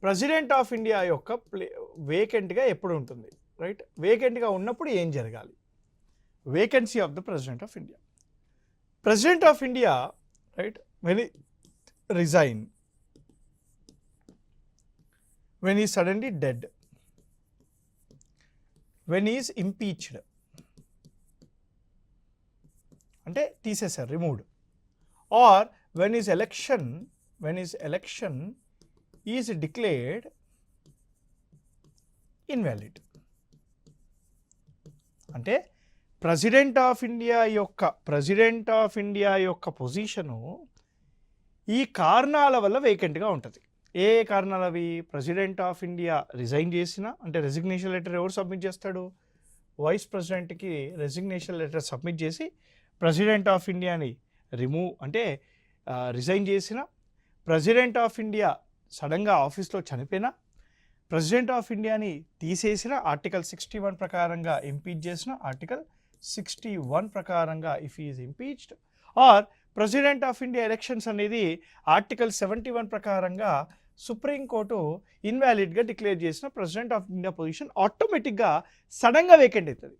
President of India యొక్క వేకెంట్గా ఎప్పుడు ఉంటుంది, రైట్? వేకెంట్గా ఉన్నప్పుడు ఏం జరగాలి? Vacancy of the president of India. President of India, right, when resign, when he is suddenly dead, when he is impeached, అంటే తీసేశారు, removed, or when his election is declared invalid. అంటే president of India యొక్క position ఈ కారణాల వల్ల వేకెంట్గా ఉంటుంది. ఏ కారణాలు అవి? ప్రెసిడెంట్ ఆఫ్ ఇండియా రిజైన్ చేసిన, అంటే రెసిగ్నేషన్ లెటర్ ఎవరు సబ్మిట్ చేస్తాడు? వైస్ ప్రెసిడెంట్కి రెసిగ్నేషన్ లెటర్ సబ్మిట్ చేసి ప్రెసిడెంట్ ఆఫ్ ఇండియాని రిజైన్ చేసిన, ప్రెసిడెంట్ ఆఫ్ ఇండియా సడన్గా ఆఫీస్లో చనిపోయినా, ప్రెసిడెంట్ ఆఫ్ ఇండియాని తీసేసిన, ఆర్టికల్ 61 ప్రకారంగా ఇంపీచ్ చేసిన, ఆర్టికల్ 61 ప్రకారంగా if is impeached, or president of India elections అనేది ఆర్టికల్ 71 ప్రకారంగా సుప్రీంకోర్టు ఇన్వాలిడ్గా డిక్లేర్ చేసిన ప్రెసిడెంట్ ఆఫ్ ఇండియా పొజిషన్ ఆటోమేటిక్గా సడన్గా వేకెంట్ అవుతుంది.